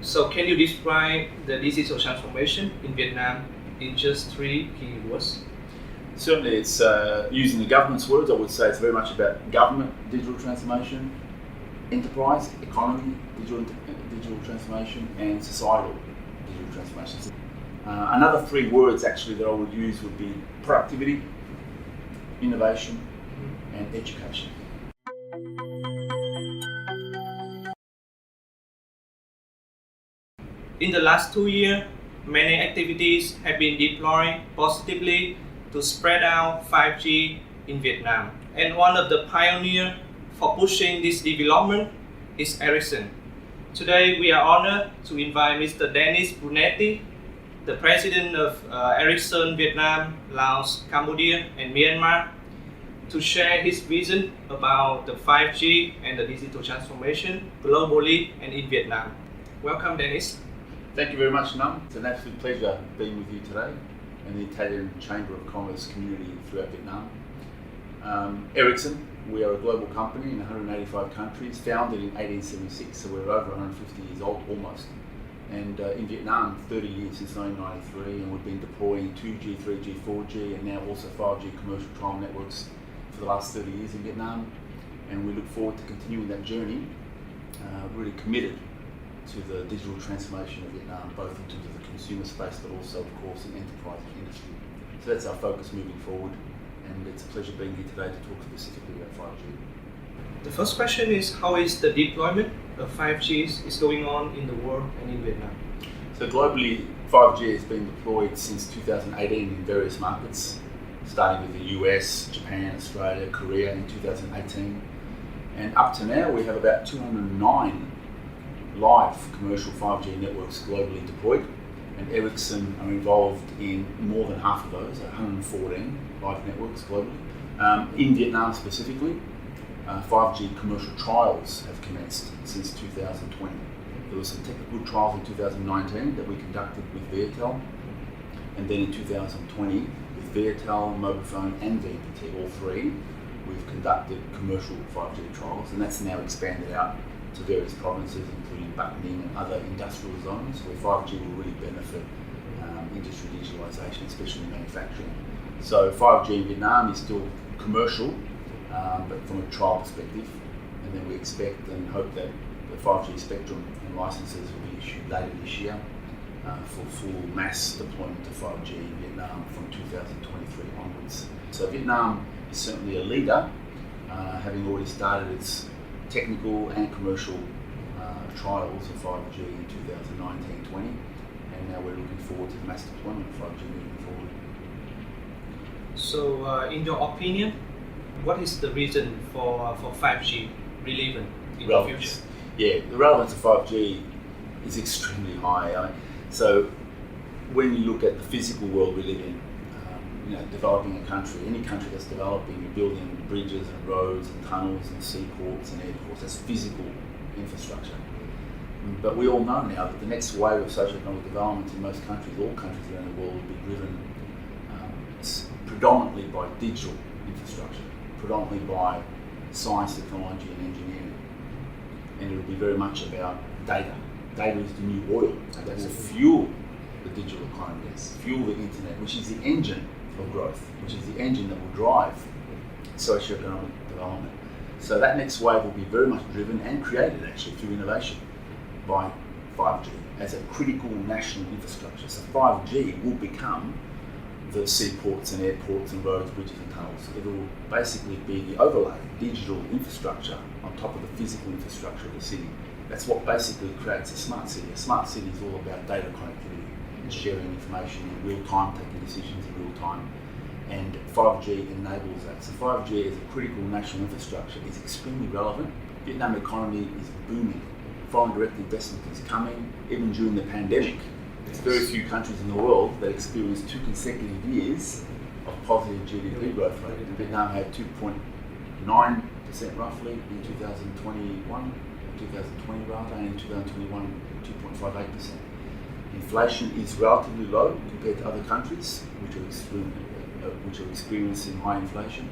So can you describe the digital transformation in Vietnam in just 3 key words? Certainly, it's using the government's words. I would say it's very much about government digital transformation, enterprise, economy, digital transformation, and societal digital transformation. Another 3 words actually that I would use would be productivity, innovation, and education. In the last 2 years, many activities have been deployed positively to spread out 5G in Vietnam. And one of the pioneers for pushing this development is Ericsson. Today we are honored to invite Mr. Denis Brunetti, the president of Ericsson Vietnam, Laos, Cambodia, and Myanmar, to share his vision about the 5G and the digital transformation globally and in Vietnam. Welcome, Denis. Thank you very much, Nam. It's an absolute pleasure being with you today and the Italian Chamber of Commerce community throughout Vietnam. Ericsson, we are a global company in 185 countries, founded in 1876, so we're over 150 years old almost. And in Vietnam, 30 years since 1993, and we've been deploying 2G, 3G, 4G, and now also 5G commercial trial networks for the last 30 years in Vietnam. And we look forward to continuing that journey, really committed to the digital transformation of Vietnam, both in terms of the consumer space, but also, of course, in enterprise industry. So that's our focus moving forward, and it's a pleasure being here today to talk specifically about 5G. The first question is, how is the deployment of 5G is going on in the world and in Vietnam? So globally, 5G has been deployed since 2018 in various markets, starting with the US, Japan, Australia, Korea in 2018. And up to now, we have about 209 live commercial 5G networks globally deployed, and Ericsson are involved in more than half of those, 114 live networks globally. In Vietnam specifically, 5G commercial trials have commenced since 2020. There were some technical trials in 2019 that we conducted with Viettel, and then in 2020 with Viettel, Mobiphone and VNPT, all 3, we've conducted commercial 5G trials, and that's now expanded out to various provinces, including Bắc Ninh and other industrial zones, where 5G will really benefit industry digitalisation, especially manufacturing. So 5G in Vietnam is still commercial, but from a trial perspective, and then we expect and hope that the 5G spectrum and licences will be issued later this year for full mass deployment of 5G in Vietnam from 2023 onwards. So Vietnam is certainly a leader, having already started its technical and commercial trials of 5G in 2019-20, and now we're looking forward to the mass deployment of 5G moving forward. So, in your opinion, what is the reason for 5G relevant in the future? Yeah, the relevance of 5G is extremely high. So when you look at the physical world we live in, developing a country, any country that's developing, you're building bridges and roads and tunnels and seaports and airports, that's physical infrastructure. But we all know now that the next wave of socio-economic development in most countries, all countries around the world, will be driven predominantly by digital infrastructure, predominantly by science, technology and engineering. And it will be very much about data. Data is the new oil that will fuel the digital economy, fuel the internet, which is the engine of growth, which is the engine that will drive socio-economic development. So that next wave will be very much driven and created actually through innovation by 5G as a critical national infrastructure. So 5G will become the seaports and airports and roads, bridges and tunnels. It will basically be the overlay, digital infrastructure on top of the physical infrastructure of the city. That's what basically creates a smart city. A smart city is all about data connectivity and sharing information in real time, taking decisions in real time. And 5G enables that. So 5G as a critical national infrastructure is extremely relevant. Vietnam economy is booming. Foreign direct investment is coming, even during the pandemic. There's very few countries in the world that experienced 2 consecutive years of positive GDP growth rate. And Vietnam had 2.9% roughly in 2021, 2020 rather, and in 2021, 2.58%. Inflation is relatively low compared to other countries which are experiencing high inflation.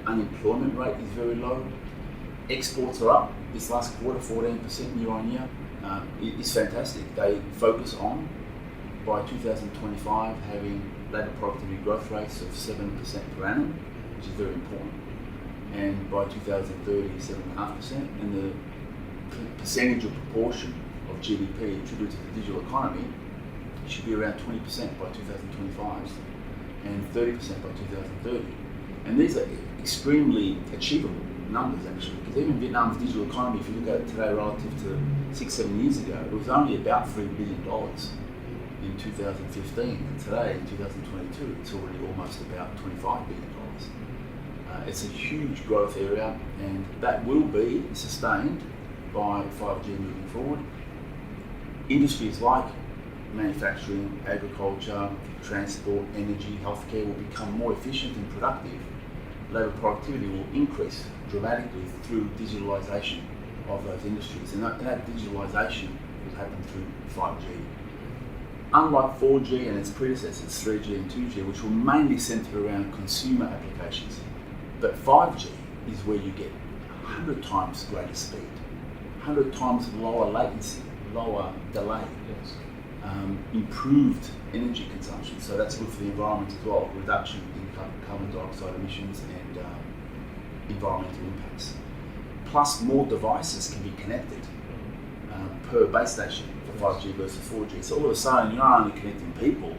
Unemployment rate is very low. Exports are up this last quarter, 14% year on year. is fantastic. They focus on, by 2025, having labour productivity growth rates of 7% per annum, which is very important, and by 2030, 7.5%, and the percentage or proportion of GDP attributed to the digital economy should be around 20% by 2025 and 30% by 2030. And these are extremely achievable numbers, actually, because even Vietnam's digital economy, if you look at it today relative to 6-7 years ago, it was only about $3 billion in 2015, and today in 2022 it's already almost about $25 billion. It's a huge growth area, and that will be sustained by 5G moving forward. Industries like manufacturing, agriculture, transport, energy, healthcare will become more efficient and productive. Labour productivity will increase dramatically through digitalisation of those industries, and that digitalisation will happen through 5G. Unlike 4G and its predecessors, 3G and 2G, which were mainly centred around consumer applications, but 5G is where you get 100 times greater speed, 100 times lower latency, lower delay, Yes. Improved energy consumption, so that's good for the environment as well, reduction in carbon dioxide emissions and environmental impacts. Plus, more devices can be connected per base station for 5G versus 4G. So all of a sudden, you're not only connecting people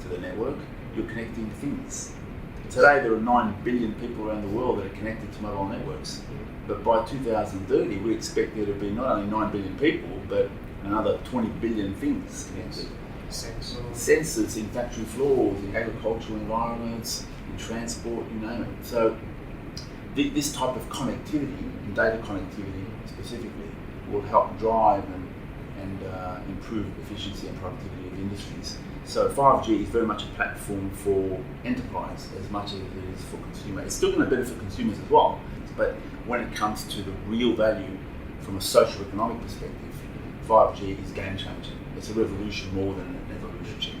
to the network, you're connecting things. Today, there are 9 billion people around the world that are connected to mobile networks. But by 2030, we expect there to be not only 9 billion people, but another 20 billion things connected. Sensors in factory floors, in agricultural environments, in transport, you name it. So this type of connectivity, and data connectivity specifically, will help drive and improve efficiency and productivity of industries. So 5G is very much a platform for enterprise as much as it is for consumer. It's still going to benefit consumers as well, but when it comes to the real value from a socio-economic perspective, 5G is game-changing. It's a revolution more than an evolution.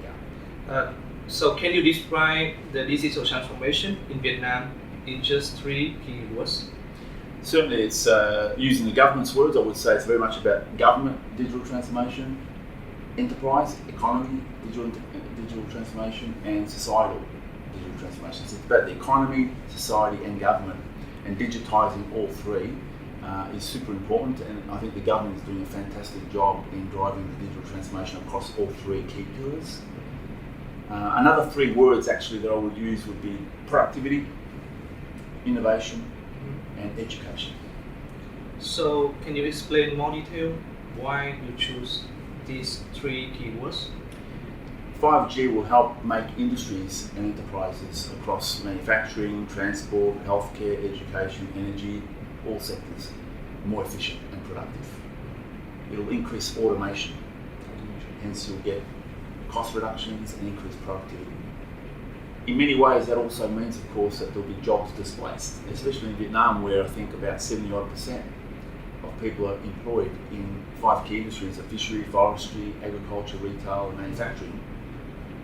Yeah. So can you describe the digital transformation in Vietnam in just 3 key words? Certainly, it's using the government's words. I would say it's very much about government digital transformation, enterprise, economy, digital transformation, and societal digital transformation. So it's about the economy, society, and government, and digitising all three is super important. And I think the government is doing a fantastic job in driving the digital transformation across all 3 key pillars. Another 3 words actually that I would use would be productivity, innovation, and education. So can you explain more detail why you choose these 3 keywords? 5G will help make industries and enterprises across manufacturing, transport, healthcare, education, energy, all sectors more efficient and productive. It'll increase automation, hence you'll get cost reductions and increased productivity. In many ways, that also means, of course, that there'll be jobs displaced, especially in Vietnam, where I think about 70% of people are employed in 5 key industries of fishery, forestry, agriculture, retail, and manufacturing.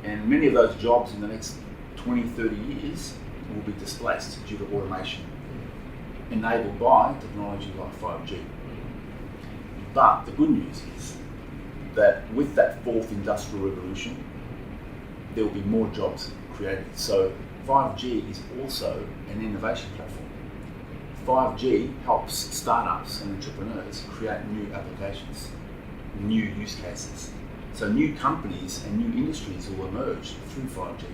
And many of those jobs in the next 20, 30 years will be displaced due to automation, enabled by technology like 5G. But the good news is that with that 4th industrial revolution, there will be more jobs created. So 5G is also an innovation platform. 5G helps startups and entrepreneurs create new applications, new use cases. So new companies and new industries will emerge through 5G,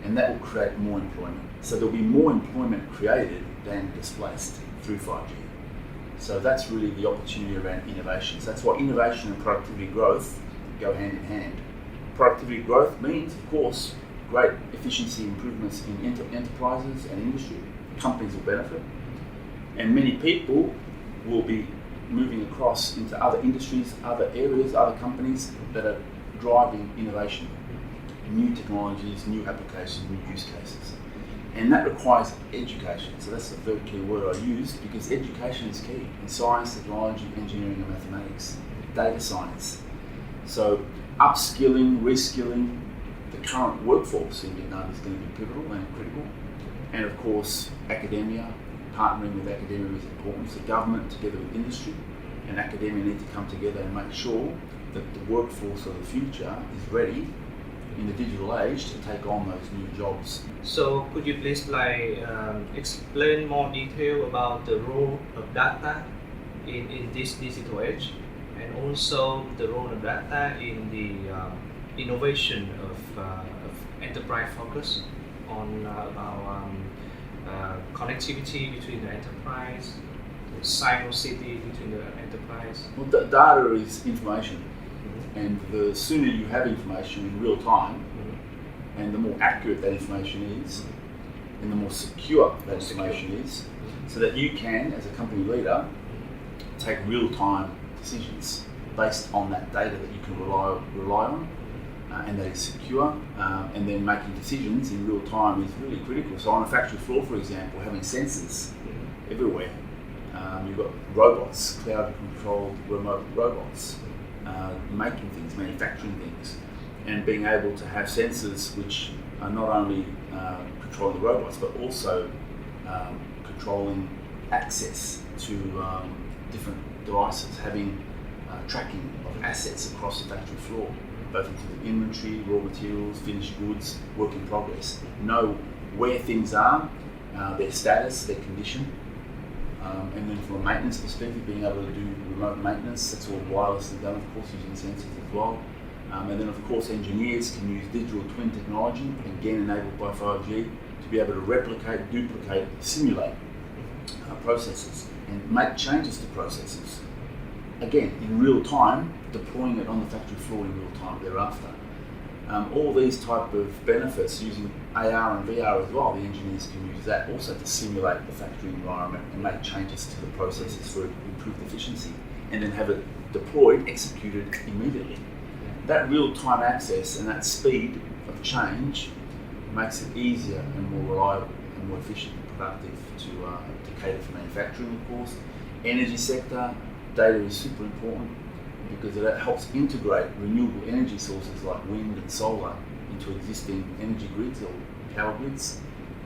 and that will create more employment. So there'll be more employment created than displaced through 5G. So that's really the opportunity around innovations. That's why innovation and productivity growth go hand in hand. Productivity growth means, of course, great efficiency improvements in enterprises and industry. Companies will benefit, and many people will be moving across into other industries, other areas, other companies that are driving innovation, new technologies, new applications, new use cases. And that requires education. So that's the 3rd key word I used, because education is key in science, technology, engineering, and mathematics, data science. So upskilling, reskilling the current workforce in Vietnam is going to be pivotal and critical. And of course, academia, partnering with academia is important. So government together with industry and academia need to come together and make sure that the workforce of the future is ready in the digital age to take on those new jobs. So could you please explain more detail about the role of data in this digital age, and also the role of data in the innovation of enterprise focus on connectivity between the enterprise, the cyber city between the enterprise? Well, data is information, and the sooner you have information in real time, and the more accurate that information is, and the more secure that information is, so that you can, as a company leader, take real-time decisions based on that data that you can rely on, and that is secure, and then making decisions in real time is really critical. So on a factory floor, for example, having sensors everywhere. You've got robots, cloud-controlled remote robots, making things, manufacturing things, and being able to have sensors which are not only controlling the robots, but also controlling access to different devices, having tracking of assets across the factory floor, both into the inventory, raw materials, finished goods, work in progress. Know where things are, their status, their condition, and then from a maintenance perspective, being able to do remote maintenance, that's all wirelessly done, of course, using sensors as well. And then, of course, engineers can use digital twin technology, again enabled by 5G, to be able to replicate, duplicate, simulate processes and make changes to processes. Again, in real time, deploying it on the factory floor in real time thereafter. All these type of benefits using AR and VR as well, the engineers can use that also to simulate the factory environment and make changes to the processes for improved efficiency, and then have it deployed, executed immediately. That real-time access and that speed of change makes it easier and more reliable and more efficient and productive to cater for manufacturing, of course. Energy sector, data is super important because it helps integrate renewable energy sources like wind and solar into existing energy grids or power grids.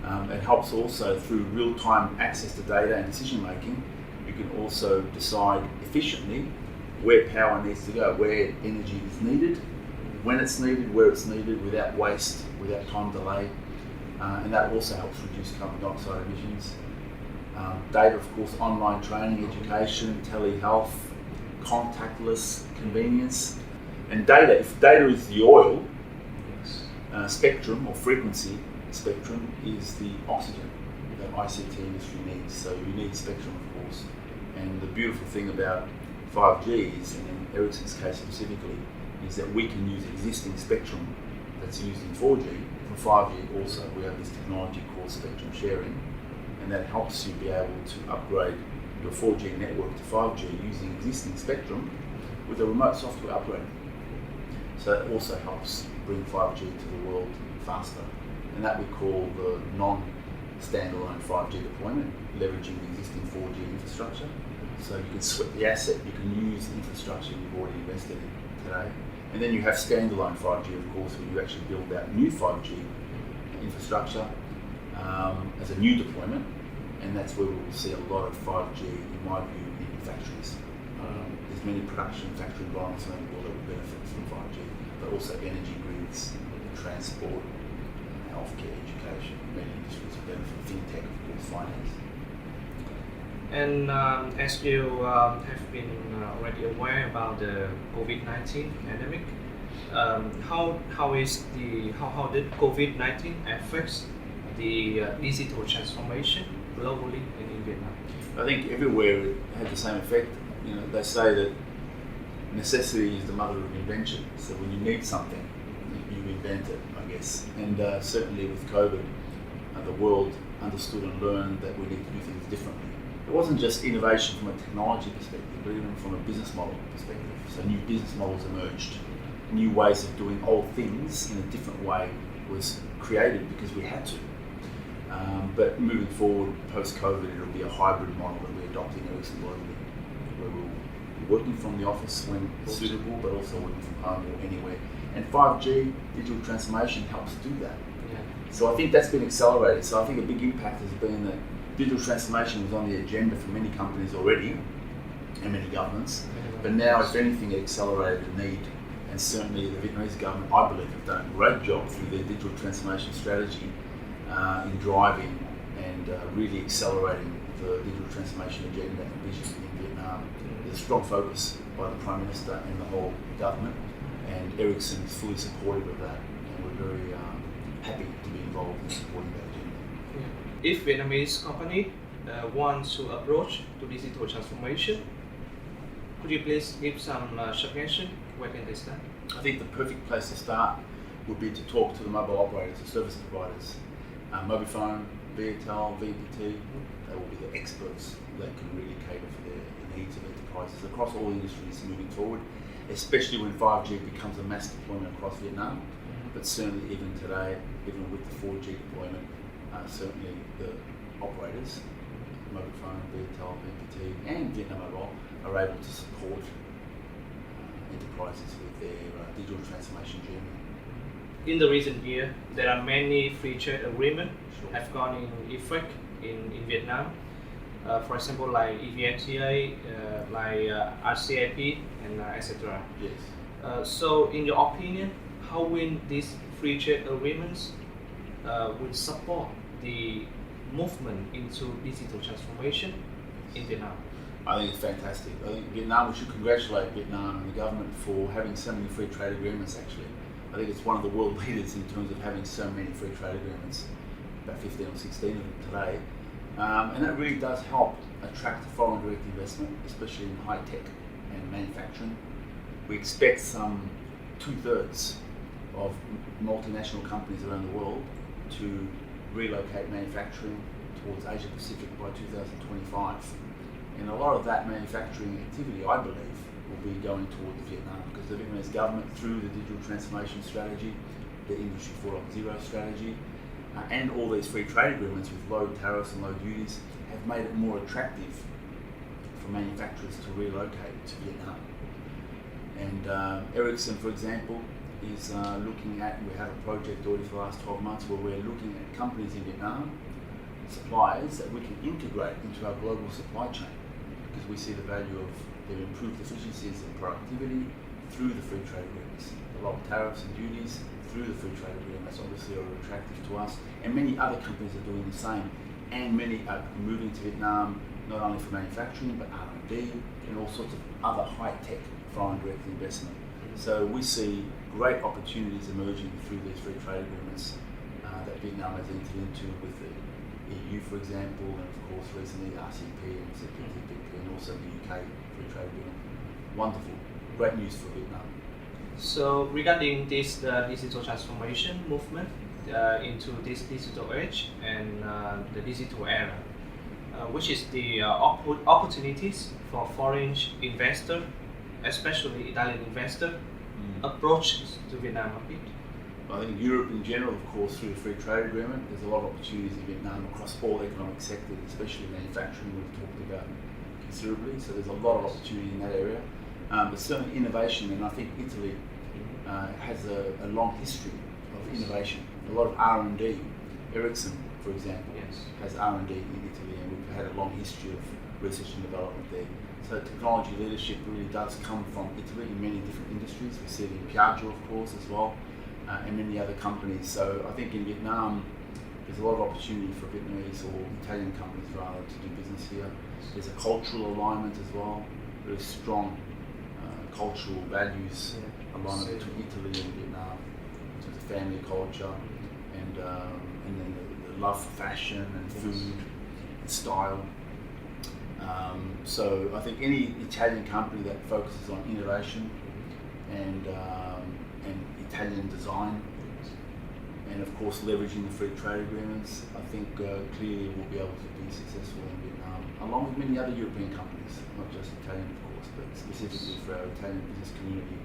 It helps also through real-time access to data and decision making. You can also decide efficiently where power needs to go, where energy is needed, when it's needed, where it's needed, without waste, without time delay. And that also helps reduce carbon dioxide emissions. Data, of course, online training, education, telehealth, contactless convenience. And data, if data is the oil, spectrum or frequency spectrum is the oxygen that ICT industry needs. So you need spectrum, of course. And the beautiful thing about 5G is, and in Ericsson's case specifically, is that we can use existing spectrum that's used in 4G for 5G also. We have this technology called spectrum sharing, and that helps you be able to upgrade your 4G network to 5G using existing spectrum with a remote software upgrade. So that also helps bring 5G to the world faster, and that we call the non-standalone 5G deployment, leveraging the existing 4G infrastructure. So you can sweat the asset, you can use the infrastructure you've already invested in today. And then you have standalone 5G, of course, where you actually build out new 5G infrastructure as a new deployment, and that's where we will see a lot of 5G, in my view, in factories. There's many production factory environments around the world that will benefit from 5G, but also energy grids, transport, healthcare, education, many industries will benefit, fintech, of course, finance. And as you have been already aware about the COVID-19 pandemic, how did COVID-19 affect the digital transformation globally and in Vietnam? I think everywhere it had the same effect. You know, they say that necessity is the mother of invention. So when you need something, you invent it, I guess. And certainly with COVID, the world understood and learned that we need to do things differently. It wasn't just innovation from a technology perspective, but even from a business model perspective. So new business models emerged. New ways of doing old things in a different way was created because we had to. But moving forward, post-COVID, it'll be a hybrid model that we're adopting at Ericsson globally, where we'll be working from the office when suitable, but also working from home or anywhere. And 5G, digital transformation, helps do that. Yeah. So I think that's been accelerated. So I think a big impact has been that digital transformation was on the agenda for many companies already, and many governments. But now, if anything, it accelerated the need, and certainly the Vietnamese government, I believe, have done a great job through their digital transformation strategy in driving and really accelerating the digital transformation agenda and vision in Vietnam. There's a strong focus by the Prime Minister and the whole government, and Ericsson is fully supportive of that, and we're very happy to be involved in supporting that agenda. Yeah. If Vietnamese company wants to approach to digital transformation, could you please give some suggestion? Where can they start? I think the perfect place to start would be to talk to the mobile operators, the service providers, Mobifone, Viettel, VPT. They will be the experts that can really cater for the needs of enterprises across all industries moving forward, especially when 5G becomes a mass deployment across Vietnam. But certainly even today, even with the 4G deployment, certainly the operators, Mobifone, Viettel, VPT and Vietnam Mobile are able to support enterprises with their digital transformation journey. In the recent year, there are many free trade agreements have gone in effect in Vietnam. For example, like EVFTA, like RCEP, and etc. Yes. So, in your opinion, how will these free trade agreements will support the movement into digital transformation in Vietnam? I think it's fantastic. I think Vietnam, we should congratulate Vietnam and the government for having so many free trade agreements actually. I think it's one of the world leaders in terms of having so many free trade agreements, about 15 or 16 of them today. And that really does help attract foreign direct investment, especially in high tech and manufacturing. We expect some 2/3 of multinational companies around the world to relocate manufacturing towards Asia Pacific by 2025. And a lot of that manufacturing activity, I believe, will be going towards Vietnam because the Vietnamese government, through the digital transformation strategy, the Industry 4.0 strategy, and all these free trade agreements with low tariffs and low duties, have made it more attractive for manufacturers to relocate to Vietnam. And Ericsson, for example, is looking at, we have a project already for the last 12 months where we're looking at companies in Vietnam, suppliers that we can integrate into our global supply chain because we see the value of their improved efficiencies and productivity through the free trade agreements. The low tariffs and duties through the free trade agreements obviously are attractive to us, and many other companies are doing the same, and many are moving to Vietnam not only for manufacturing but R&D and all sorts of other high-tech foreign direct investment. So we see great opportunities emerging through these free trade agreements that Vietnam has entered into with the EU, for example, and of course recently RCEP and CPTPP, and also the UK free trade agreement. Wonderful, great news for Vietnam. So regarding this digital transformation movement into this digital age and the digital era, which is the opportunities for foreign investor, especially Italian investor, approach to Vietnam market? I think Europe in general, of course, through the free trade agreement, there's a lot of opportunities in Vietnam across all economic sectors, especially manufacturing, we've talked about considerably, so there's a lot of opportunity in that area. But certainly innovation, and I think Italy has a long history of innovation, a lot of R&D. Ericsson, for example, has R&D in Italy, and we've had a long history of research and development there. So technology leadership really does come from Italy in many different industries. We see it in Piaggio, of course, as well, and many other companies. So I think in Vietnam, there's a lot of opportunity for Vietnamese or Italian companies rather to do business here. There's a cultural alignment as well, very strong cultural values alignment between Italy and Vietnam in terms of family culture and then the love for fashion and food and style. So I think any Italian company that focuses on innovation and Italian design, and of course leveraging the free trade agreements, I think clearly will be able to be successful in Vietnam, along with many other European companies, not just Italian of course, but specifically for our Italian business community.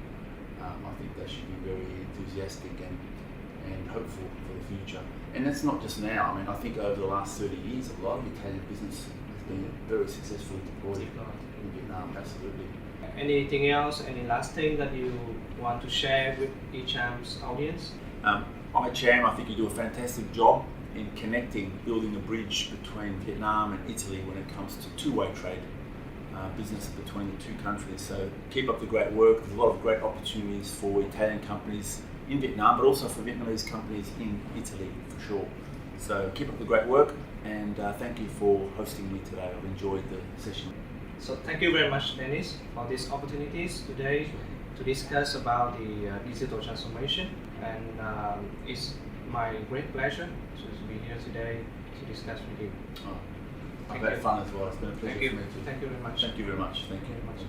I think they should be very enthusiastic and hopeful for the future. And that's not just now. I mean, I think over the last 30 years, a lot of Italian business has been very successfully deployed in Vietnam, absolutely. Anything else, any last thing that you want to share with ICHAM's audience? ICHAM, I think you do a fantastic job in connecting, building a bridge between Vietnam and Italy when it comes to two-way trade. business between the two countries. So keep up the great work. There's a lot of great opportunities for Italian companies in Vietnam, but also for Vietnamese companies in Italy for sure. So keep up the great work, and thank you for hosting me today. I've enjoyed the session. So thank you very much, Dennis, for these opportunities today to discuss about the digital transformation. And it's my great pleasure to be here today to discuss with you. I've had fun as well. It's been a pleasure for me too. Thank you very much. Thank you very much. Thank you. Thank you very much.